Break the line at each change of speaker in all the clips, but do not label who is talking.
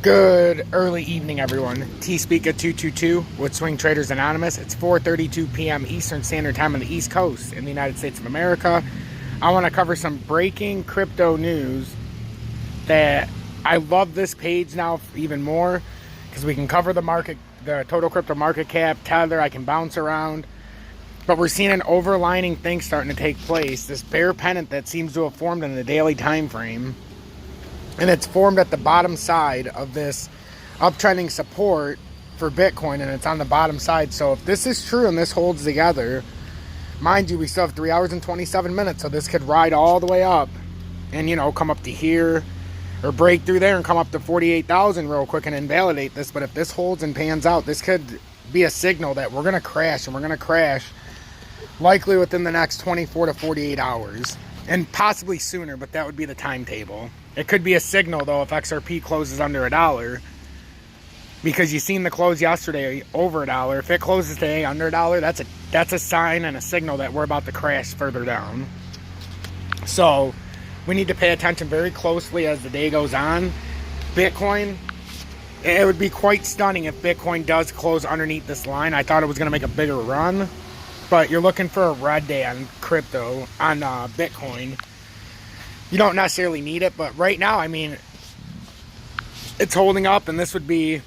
Good early evening, everyone. T-Speaker 222 with Swing Traders Anonymous. It's 4:32 p.m. Eastern Standard Time on the East Coast in the United States of America. I want to cover some breaking crypto news that I love this page now even more because we can cover the market, the total crypto market cap, Tether. I can bounce around. But we're seeing an overlining thing starting to take place. This bear pennant that seems to have formed in the daily time frame. And it's formed at the bottom side of this uptrending support for Bitcoin, and it's on the bottom side. So if this is true and this holds together, mind you, we still have 3 hours and 27 minutes, so this could ride all the way up and, you know, come up to here or break through there and come up to 48,000 real quick and invalidate this. But if this holds and pans out, this could be a signal that we're going to crash, and we're going to crash likely within the next 24 to 48 hours and possibly sooner, but that would be the timetable. It could be a signal, though, if XRP closes under $1, because you've seen the close yesterday over $1. If it closes today under $1, that's a sign and a signal that we're about to crash further down. So we need to pay attention very closely as the day goes on. Bitcoin, it would be quite stunning if Bitcoin does close underneath this line. I thought it was going to make a bigger run, but you're looking for a red day on crypto, on Bitcoin. You don't necessarily need it, but right now, I mean, it's holding up, and this would be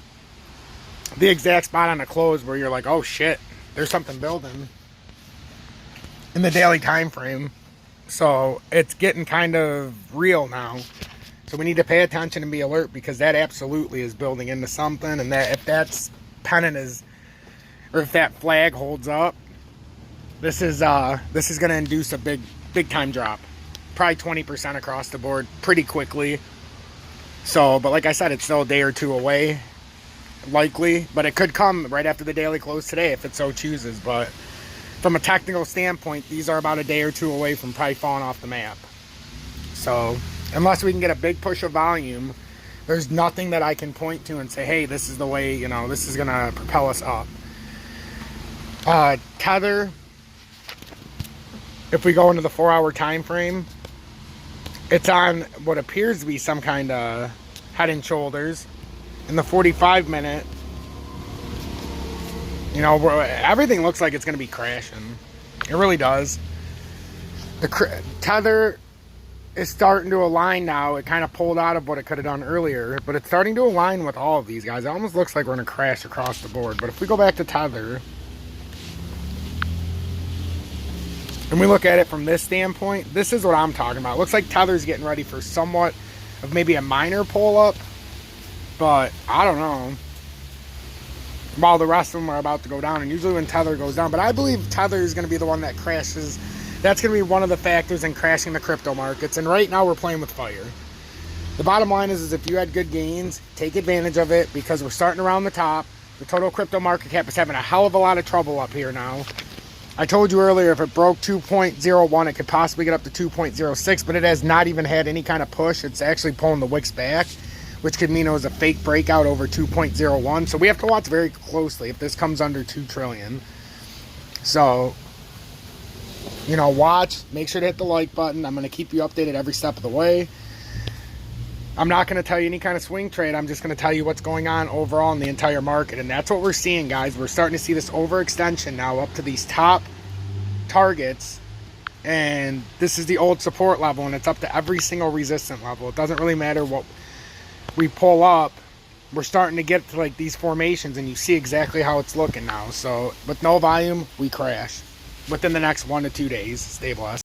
the exact spot on the close where you're like, oh shit, there's something building in the daily time frame. So it's getting kind of real now. So we need to pay attention and be alert, because that absolutely is building into something. And that if that's pennant is, or if that flag holds up, this is going to induce a big time drop. Probably 20% across the board pretty quickly. So, but like I said, it's still a day or two away, likely. But it could come right after the daily close today if it so chooses. But from a technical standpoint, these are about a day or two away from probably falling off the map. So, unless we can get a big push of volume, there's nothing that I can point to and say, hey, this is the way, you know, this is going to propel us up. Tether, if we go into the 4-hour time frame, it's on what appears to be some kind of head and shoulders. In the 45-minute, you know, everything looks like it's going to be crashing. It really does. The Tether is starting to align now. It kind of pulled out of what it could have done earlier, but it's starting to align with all of these guys. It almost looks like we're going to crash across the board. But if we go back to Tether, and we look at it from this standpoint, this is what I'm talking about. It looks like Tether's getting ready for somewhat of maybe a minor pull-up, but I don't know. While the rest of them are about to go down, and usually when Tether goes down, but I believe Tether is going to be the one that crashes. That's going to be one of the factors in crashing the crypto markets, and right now we're playing with fire. The bottom line is if you had good gains, take advantage of it, because we're starting around the top. The total crypto market cap is having a hell of a lot of trouble up here now. I told you earlier, if it broke 2.01, it could possibly get up to 2.06, but it has not even had any kind of push. It's actually pulling the wicks back, which could mean it was a fake breakout over 2.01. So we have to watch very closely if this comes under 2 trillion. So, you know, watch. Make sure to hit the like button. I'm going to keep you updated every step of the way. I'm not going to tell you any kind of swing trade. I'm just going to tell you what's going on overall in the entire market. And that's what we're seeing, guys. We're starting to see this overextension now up to these top targets. And this is the old support level, and it's up to every single resistant level. It doesn't really matter what we pull up. We're starting to get to like these formations, and you see exactly how it's looking now. So with no volume, we crash within the next 1 to 2 days. Stay blessed.